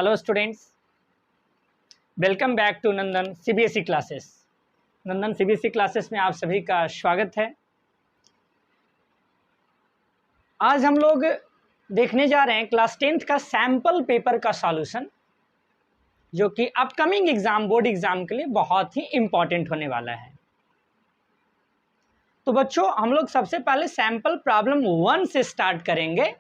Hello students, welcome back to Nandan CBSE classes. Nandan CBSE classes में आप सभी का स्वागत है। आज हम लोग देखने जा रहे हैं क्लास 10th का सैम्पल पेपर का सॉल्यूशन, जो कि अपकमिंग एग्जाम बोर्ड एग्जाम के लिए बहुत ही इम्पॉर्टेंट होने वाला है। तो बच्चों, हम लोग सबसे पहले सैम्पल प्रॉब्लम 1 से स्टार्ट करेंगे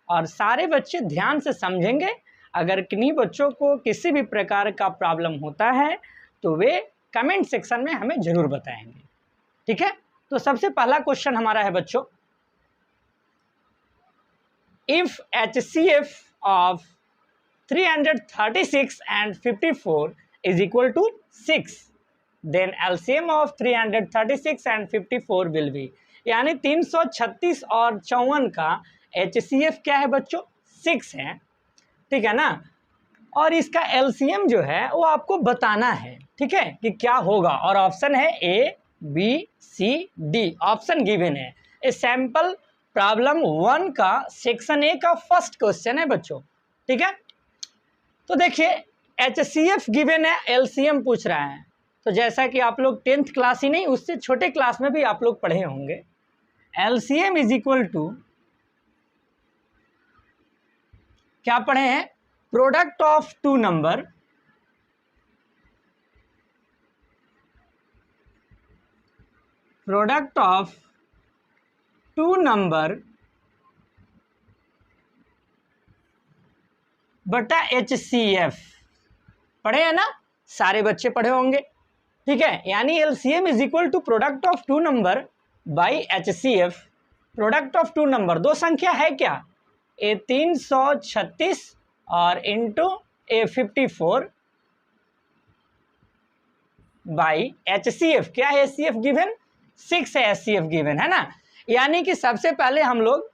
और सारे बच्चे ध्यान से समझेंगे। अगर किन्हीं बच्चों को किसी भी प्रकार का प्रॉब्लम होता है तो वे कमेंट सेक्शन में हमें ज़रूर बताएंगे, ठीक है। तो सबसे पहला क्वेश्चन हमारा है बच्चों, if HCF of 336 and 54 is equal to 6, then LCM of 336 and 54 will be, यानी 336 और 54 का HCF क्या है बच्चों? 6 है, ठीक है ना। और इसका LCM जो है वो आपको बताना है, ठीक है, कि क्या होगा। और ऑप्शन है A, B, C, D, option given है। इस सैम्पल प्रॉब्लम 1 का सेक्शन A का फर्स्ट क्वेश्चन है बच्चों, ठीक है। तो देखिए, HCF गिवन है, LCM पूछ रहा है। तो जैसा कि आप लोग 10th क्लास ही नहीं, उससे छोटे क्लास में भी आप लोग पढ़े होंगे, LCM इज इक्वल टू क्या पढ़े हैं? प्रोडक्ट ऑफ टू नंबर बटा HCF पढ़े हैं ना, सारे बच्चे पढ़े होंगे, ठीक है। यानी LCM is equal to product of two number by HCF। Product of two number, दो संख्या है क्या? A 336 और इंटू A 54 बाई HCF। क्या है HCF गिवन? 6 है HCF गिवन, है ना। यानी कि सबसे पहले हम लोग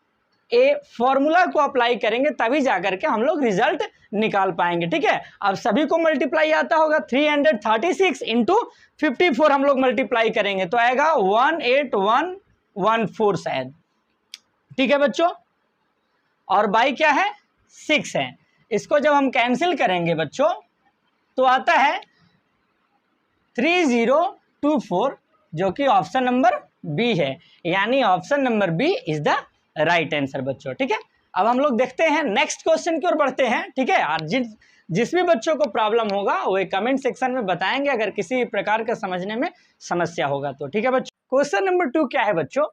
ए फॉर्मूला को अप्लाई करेंगे, तभी जाकर के हम लोग रिजल्ट निकाल पाएंगे, ठीक है। अब सभी को मल्टीप्लाई आता होगा, 336 इंटू 54 हम लोग मल्टीप्लाई करेंगे तो आएगा 18114 शायद, ठीक है बच्चों। और बाई क्या है? 6 है। इसको जब हम कैंसिल करेंगे बच्चों तो आता है 3024, जो कि ऑप्शन नंबर बी है। यानी option number B is the right answer बच्चों, ठीक है। अब हम लोग देखते हैं नेक्स्ट क्वेश्चन की ओर बढ़ते हैं, ठीक है। और जिस भी बच्चों को प्रॉब्लम होगा वो कमेंट सेक्शन में बताएंगे, अगर किसी प्रकार का समझने में समस्या होगा तो, ठीक है बच्चों। क्वेश्चन नंबर 2 क्या है बच्चों?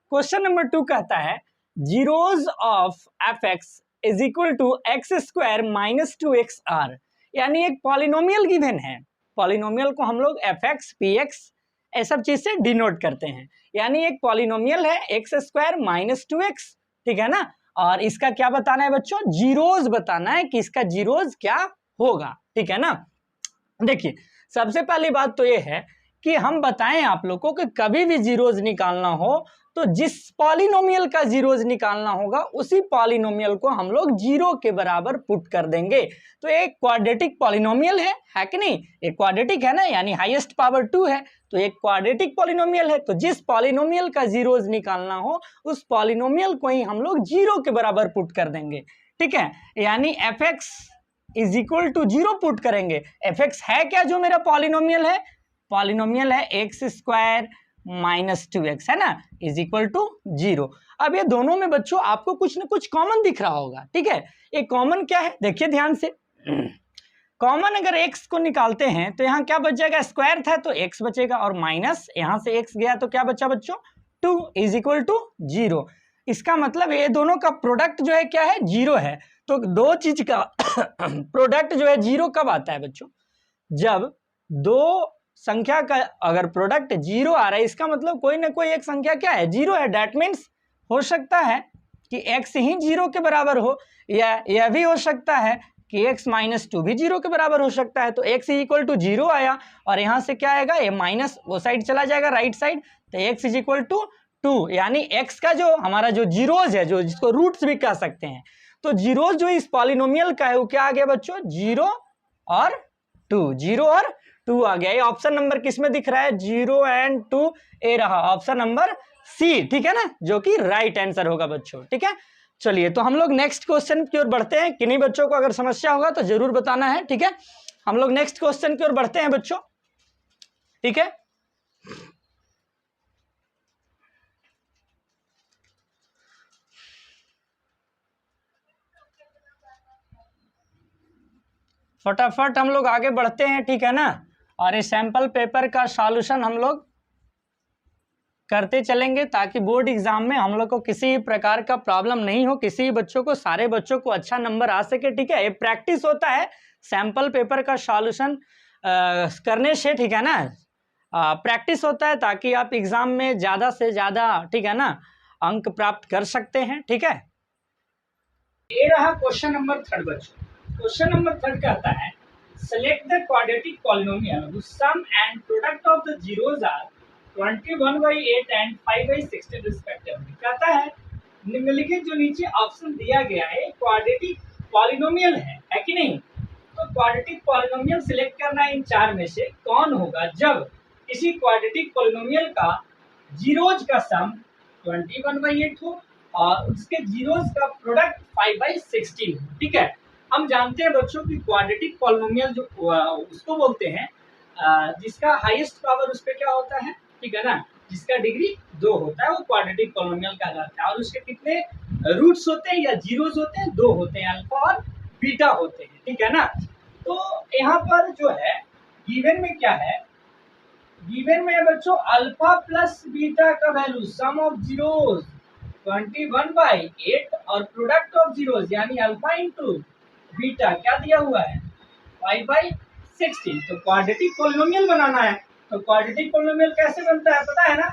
क्वेश्चन नंबर 2 कहता है zeros of fx is equal to X square minus 2xr। यानी एक पॉलिनोमियल गिवन है, पॉलिनोमियल को हम लोग fx, px ये सब चीज से डिनोट करते हैं। यानी एक पॉलिनोमियल है एक्स स्क्वायर माइनस 2x, ठीक है ना। और इसका क्या बताना है बच्चों? जीरोज बताना है कि इसका जीरोज क्या होगा, ठीक है ना। देखिए, सबसे पहली बात तो ये है कि हम बताएं आप लोगों को कि कभी भी जीरोज निकालना हो तो जिस पॉलिनोमियल का जीरोज निकालना होगा उसी पॉलिनोमियल को हम लोग जीरो के बराबर पुट कर देंगे। तो एक क्वाड्रेटिक पॉलिनोमियल है कि नहीं? एक क्वाड्रेटिक है ना, यानी हाईएस्ट पावर 2 है, तो एक क्वाड्रेटिक पॉलिनोमियल है। तो जिस पॉलिनोमियल का जीरोज निकालना हो उस पॉलिनोमियल को ही हम लोग जीरो के बराबर पुट कर देंगे, ठीक है। यानी fx is equal to zero put करेंगे। fx है क्या जो मेरा पॉलिनोमियल है? पॉलिनोमियल है एक्स स्क्वायर माइनस 2x, है ना, इज इक्वल टू जीरो। अब ये दोनों में बच्चों आपको कुछ ना कुछ कॉमन दिख रहा होगा, ठीक है। ये कॉमन क्या है? देखिए ध्यान से, कॉमन अगर x को निकालते हैं तो यहाँ क्या बच जाएगा? स्क्वायर था तो x बचेगा, और माइनस यहाँ से x गया तो क्या बचा बच्चों? 2 इज इक्वल टू जीरो। इसका मतलब ये दोनों का प्रोडक्ट जो है क्या है? जीरो है। तो दो चीज का प्रोडक्ट जो है जीरो कब आता है बच्चों? जब दो संख्या का अगर प्रोडक्ट जीरो आ रहा है, इसका मतलब कोई ना कोई एक संख्या क्या है? जीरो है। डैट मीन्स हो सकता है कि x ही जीरो के बराबर हो, या यह भी हो सकता है कि x माइनस 2 भी जीरो के बराबर हो सकता है। तो x इक्वल टू जीरो आया, और यहाँ से क्या आएगा? ये माइनस वो साइड चला जाएगा, राइट साइड, तो x इज इक्वल टू 2। यानी x का जो हमारा जो जीरोज है, जो जिसको रूट्स भी कह सकते हैं, तो जीरोज जो इस पॉलिनोमियल का है वो क्या आ गया बच्चों? 0 और 2, 0 और 2 आ गया। ये ऑप्शन नंबर किस में दिख रहा है? 0 एंड 2 ए रहा, ऑप्शन नंबर सी, ठीक है ना, जो कि राइट आंसर होगा बच्चों, ठीक है। चलिए तो हम लोग नेक्स्ट क्वेश्चन की ओर बढ़ते हैं। किन्हीं बच्चों को अगर समस्या होगा तो जरूर बताना है, ठीक है। हम लोग नेक्स्ट क्वेश्चन की ओर बढ़ते हैं बच्चों, ठीक है। फटाफट हम लोग आगे बढ़ते हैं, ठीक है ना। और इस सैंपल पेपर का सॉल्यूशन हम लोग करते चलेंगे ताकि बोर्ड एग्जाम में हम लोग को किसी प्रकार का प्रॉब्लम नहीं हो, किसी बच्चों को, सारे बच्चों को अच्छा नंबर आ सके, ठीक है। ये प्रैक्टिस होता है सैंपल पेपर का सॉल्यूशन करने से, ठीक है ना। प्रैक्टिस होता है ताकि आप एग्जाम में ज़्यादा से ज़्यादा, ठीक है ना, अंक प्राप्त कर सकते हैं, ठीक है। ये रहा क्वेश्चन नंबर 3 बच्चों। क्वेश्चन नंबर 3 कहता है select the quadratic polynomial whose sum and product of the zeros are 21/8 and 5/16 respectively. कहता है निम्नलिखित जो नीचे ऑप्शन दिया गया है क्वाड्रेटिक पॉलिनोमियल है कि नहीं। तो क्वाड्रेटिक पॉलिनोमियल सिलेक्ट करना इन चार में से कौन होगा जब किसी क्वाड्रेटिक पॉलिनोमियल का जीरोज का सम 21/8 हो और उसके जीरोज का प्रोडक्ट 5/16 हो, ठीक है। हम जानते हैं बच्चों की क्वाड्रेटिक पॉलिनोमियल जो उसको बोलते हैं जिसका हाईएस्ट पावर उस पर क्या होता है, ठीक है ना, जिसका डिग्री 2 होता है वो क्वाड्रेटिक पॉलिनोमियल कहलाता है। और उसके कितने रूट्स होते हैं या जीरोज होते हैं, 2 होते हैं, अल्फा और बीटा होते हैं, ठीक है ना। तो यहाँ पर जो है गिवन में क्या है, गिवन में बच्चों अल्फा प्लस बीटा का वैल्यू सम ऑफ जीरोज 21/8 और प्रोडक्ट ऑफ जीरोज यानी अल्फा इंटू बीटा क्या दिया हुआ है 5/16। तो क्वाड्रेटिक पॉलिनोमियल बनाना है। तो क्वाड्रेटिक पॉलिनोमियल कैसे बनता है पता है ना,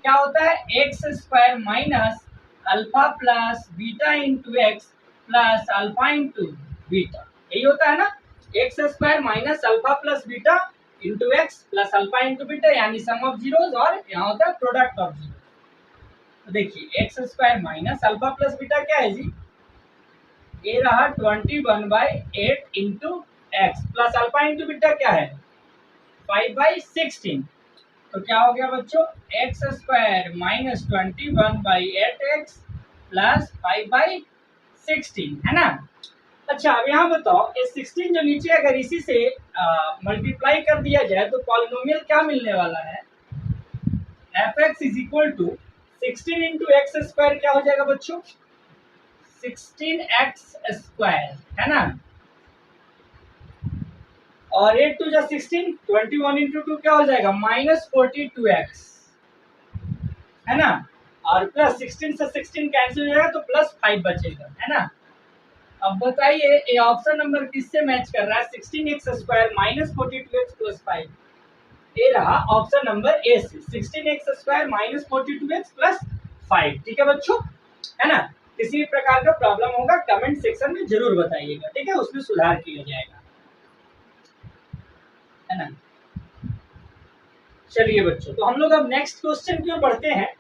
क्या होता है x square minus alpha plus beta into x plus alpha into beta, यही होता है ना। X square minus alpha plus beta into x plus alpha into beta यानी सम ऑफ जीरोज, और यहाँ होता है प्रोडक्ट ऑफ जीरो। तो देखिए x square minus alpha plus beta क्या है जी, ये रहा 21/8 into x plus alpha into beta क्या है 5/16। तो क्या हो गया बच्चों x square minus 21/8 x plus 5/16, है ना। अच्छा अब यहाँ बताओ ये 16 जो नीचे अगर इसी से मल्टीप्लाई कर दिया जाए तो पॉलिनोमियल क्या मिलने वाला है, F X is equal to 16 into X square क्या हो जाएगा बच्चों 16x स्क्वायर, है ना। और 8 2 जा 16, 21 इंटू 2 क्या हो जाएगा -42x, है ना। और प्लस 16 से 16 कैंसिल हो जाएगा तो +5 बचेगा, है ना। अब बताइए ये ऑप्शन नंबर किससे मैच कर रहा है, 16x स्क्वायर -42x + 5। ये रहा ऑप्शन नंबर ए से 16x स्क्वायर -42x + 5, ठीक है बच्चों, है ना। किसी भी प्रकार का प्रॉब्लम होगा कमेंट सेक्शन में जरूर बताइएगा, ठीक है, उसमें सुधार किया जाएगा, है ना। चलिए बच्चों तो हम लोग अब नेक्स्ट क्वेश्चन की ओर बढ़ते हैं।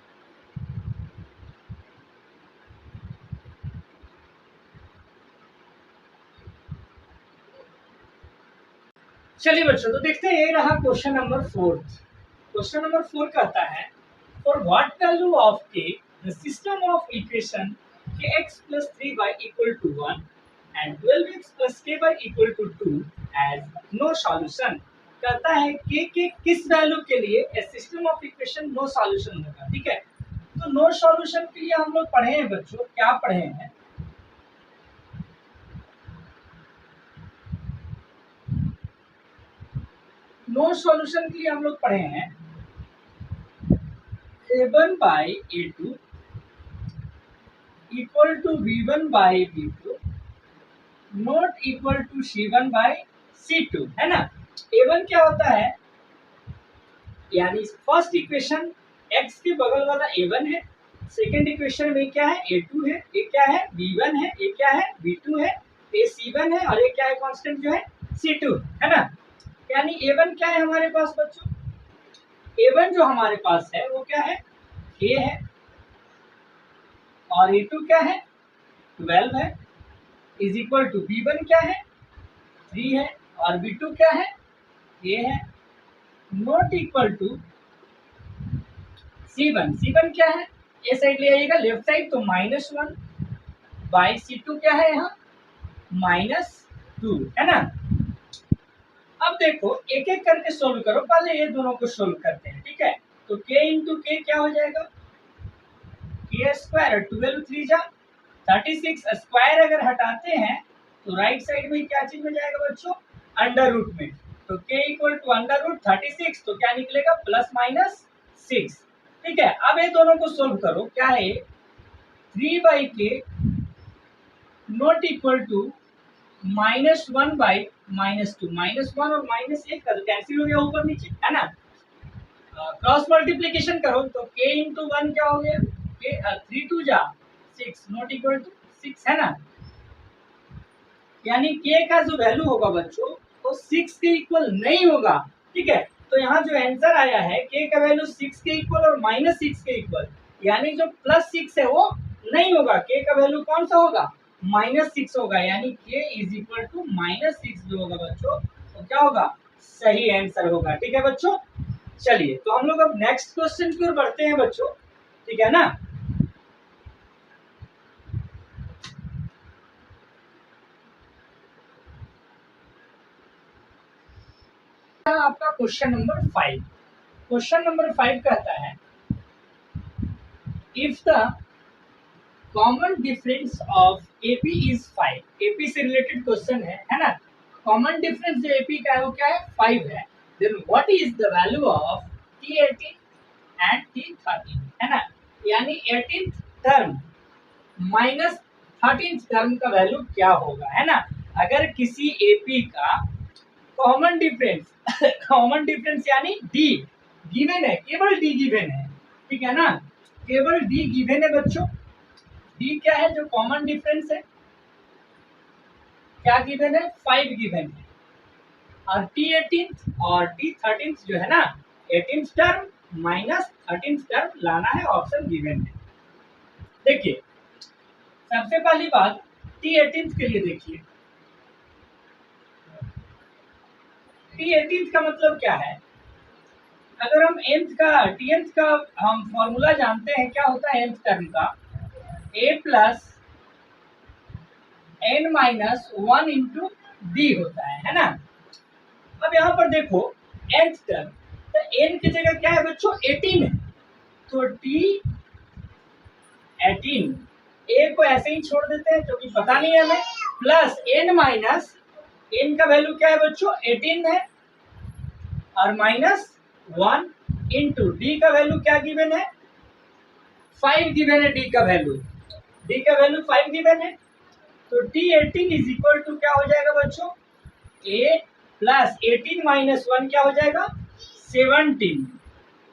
चलिए बच्चों तो देखते हैं ये रहा क्वेश्चन नंबर 4। क्वेश्चन नंबर 4 कहता है फॉर व्हाट वैल्यू ऑफ के the system of equation kx + 3y = 1 and 12x + ky = 2 as no solution। कहता है के किस वैल्यू के लिए system of equation no solution होगा, ठीक है। तो नो सॉल्यूशन के लिए हम लोग पढ़े हैं बच्चों, क्या पढ़े हैं, नो सॉल्यूशन के लिए हम लोग पढ़े हैं a1/a2 equal to b1/b2 not equal to c1/c2, है ना। a1 क्या होता है, यानी फर्स्ट इक्वेशन x के बगल वाला a1 है, सेकंड इक्वेशन में क्या है a2 है, ये क्या है b1 है, ये क्या है b2 है, ये c1 है और ये क्या है कांस्टेंट जो है c2, है ना। यानी a1 क्या है हमारे पास बच्चों, a1 जो हमारे पास है वो क्या है a है, और a2 क्या है 12 है, इज इक्वल टू b1 क्या है 3 है, और b2 क्या है a है, नॉट इक्वल टू c1 क्या है, ये साइड ले आइएगा लेफ्ट साइड तो -1 बाई C2 क्या है यहाँ -2 है ना। अब देखो एक एक करके सोल्व करो, पहले ये दोनों को सोल्व करते हैं, ठीक है। तो k इंटू के क्या हो जाएगा, के स्क्वायर, 12 3 जा 36, स्क्वायर अगर हटाते हैं तो राइट साइड में क्या चीज में जाएगा बच्चों, अंडर रूट में। तो k equal to under root 36, तो क्या निकलेगा +/6, ठीक है। अब ये दोनों को सोल्व करो, क्या है 3/k नॉट इक्वल टू -1/-2, -1 और -1 का कैंसिल हो गया ऊपर नीचे, है ना। क्रॉस मल्टीप्लीकेशन करो तो k इंटू 1 क्या हो गया, k 3 2 जा 6 नॉट इक्वल टू 6, है ना। यानी k का जो वैल्यू होगा बच्चों वो 6 के इक्वल नहीं होगा, ठीक है। तो यहाँ जो आंसर आया है k का वैल्यू 6 के इक्वल और -6 के इक्वल, यानी जो +6 है वो नहीं होगा, k का वैल्यू कौन सा होगा -6 होगा, यानी k इज इक्वल टू -6 जो होगा बच्चों तो क्या होगा, सही आंसर होगा, ठीक है बच्चों। चलिए तो हम लोग अब नेक्स्ट क्वेश्चन की ओर बढ़ते हैं बच्चों, ठीक है ना। आपका क्वेश्चन नंबर 5, क्वेश्चन नंबर 5 कहता है if the common difference of AP is 5, AP से रिलेटेड क्वेश्चन है ना। कॉमन डिफरेंस जो AP का है वो क्या है 5 है, then what is the value of T18 and T13, है ना। यानी 18th term minus 13th term का वैल्यू क्या होगा, है ना। अगर किसी AP का कॉमन डिफरेंस कॉमन डिफरेंस यानी D गिवन है, केवल D गिवन है, ठीक है ना, केवल D गिवन है बच्चों। D क्या है जो कॉमन डिफरेंस है, क्या गिवन है 5 गिवन है, और T18 और T13 जो है ना 18th term minus 13th term लाना है, ऑप्शन गिवन है। देखिए सबसे पहली बात T18 के लिए देखिए, T18 का मतलब क्या है, अगर हम Tnth का हम फॉर्मूला जानते हैं, क्या होता है nth टर्म का a plus n minus 1 into D होता है ना। अब यहाँ पर देखो nth टर्म, तो n की जगह क्या है बच्चों 18 है, तो T18 a को ऐसे ही छोड़ देते हैं क्योंकि पता नहीं है हमें, प्लस n माइनस n का वैल्यू क्या है बच्चों 18 है, और माइनस 1 इंटू डी का वैल्यू क्या गिवन है 5 गिवन है, डी का वैल्यू 5 गिवन है। तो T18 इज इक्वल टू क्या हो जाएगा बच्चों a प्लस 18 माइनस 1 क्या हो जाएगा 17,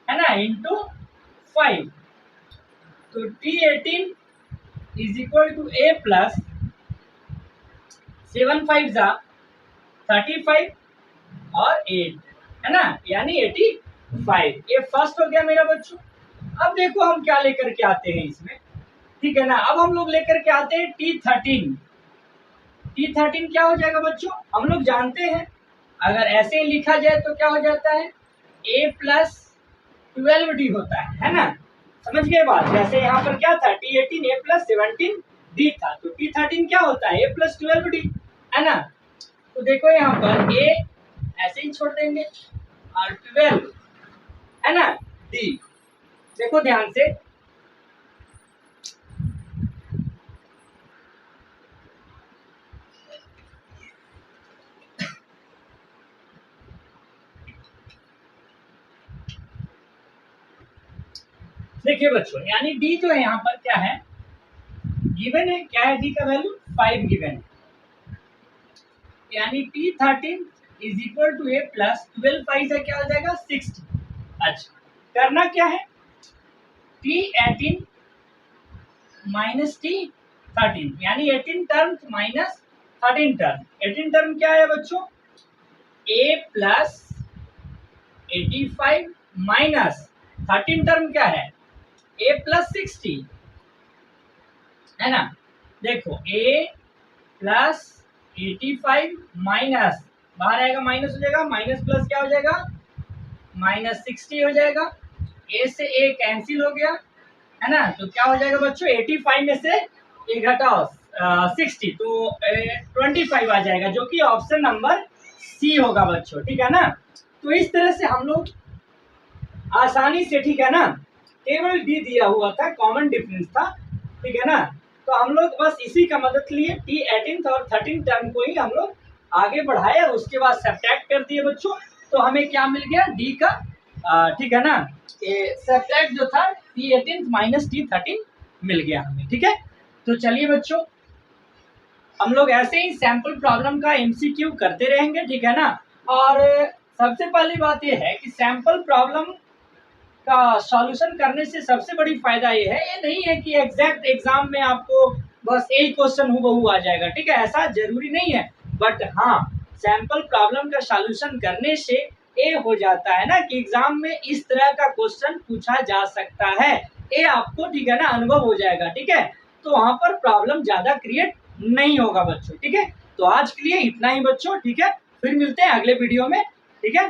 है ना, इंटू 5। तो T18 is equal to a plus 7 5 जा 35 और 8, है ना, यानी 85। ये फर्स्ट हो गया मेरा बच्चों। अब देखो हम क्या लेकर के आते हैं इसमें, ठीक है ना। अब हम लोग लेकर के आते हैं T13। T13 क्या हो जाएगा बच्चों, हम लोग जानते हैं अगर ऐसे ही लिखा जाए तो क्या हो जाता है a प्लस 12d होता है ना। समझ गए बात, जैसे यहाँ पर क्या था T18 a प्लस 17d था, तो T13 क्या होता है a प्लस 12d, है ना। तो देखो यहाँ पर a ऐसे ही छोड़ देंगे और 12 है ना d, देखो ध्यान से देखिए बच्चों, यानी d जो है यहाँ पर क्या है गिवन है, क्या है d का वैल्यू 5 गिवन है, यानी T13 is equal to a plus 12 5 से क्या हो जाएगा 60। अच्छा करना क्या है T18 माइनस T13, यानी 18 टर्म माइनस 13 टर्म। 18 टर्म क्या है बच्चों a प्लस 85 माइनस 13 टर्म क्या है a प्लस 60, है ना। देखो a प्लस 85 माइनस बाहर आएगा माइनस हो जाएगा, माइनस प्लस क्या हो जाएगा -60 हो जाएगा, a से a कैंसिल हो गया, है ना। तो क्या हो जाएगा बच्चों 85 में से a घटाओ 60, तो 25 आ जाएगा, जो कि ऑप्शन नंबर सी होगा बच्चों, ठीक है ना। तो इस तरह से हम लोग आसानी से, ठीक है ना, केवल डी दिया हुआ था, कॉमन डिफरेंस था, ठीक है ना। तो हम लोग बस इसी का मदद लिए टी 18th और 13th टर्म को ही हम लोग आगे बढ़ाए और उसके बाद सब्ट्रैक्ट कर दिए बच्चों। तो हमें क्या मिल गया, डी का, ठीक है ना, सब्ट्रैक्ट जो था टी 18th माइनस टी 13 मिल गया हमें, ठीक है। तो चलिए बच्चों, हम लोग ऐसे ही सैंपल प्रॉब्लम का एमसीक्यू करते रहेंगे, ठीक है ना। और सबसे पहली बात यह है कि सैंपल प्रॉब्लम का सॉल्यूशन करने से सबसे बड़ी फायदा ये है, ये नहीं है कि एग्जैक्ट एग्जाम में आपको बस एक क्वेश्चन हूबहू आ जाएगा, ठीक है, ऐसा जरूरी नहीं है। बट हाँ, सैंपल प्रॉब्लम का सॉल्यूशन करने से ये हो जाता है ना कि एग्जाम में इस तरह का क्वेश्चन पूछा जा सकता है, ये आपको, ठीक है ना, अनुभव हो जाएगा, ठीक है। तो वहां पर प्रॉब्लम ज्यादा क्रिएट नहीं होगा बच्चों, ठीक है। तो आज के लिए इतना ही बच्चों, ठीक है, फिर मिलते हैं अगले वीडियो में, ठीक है।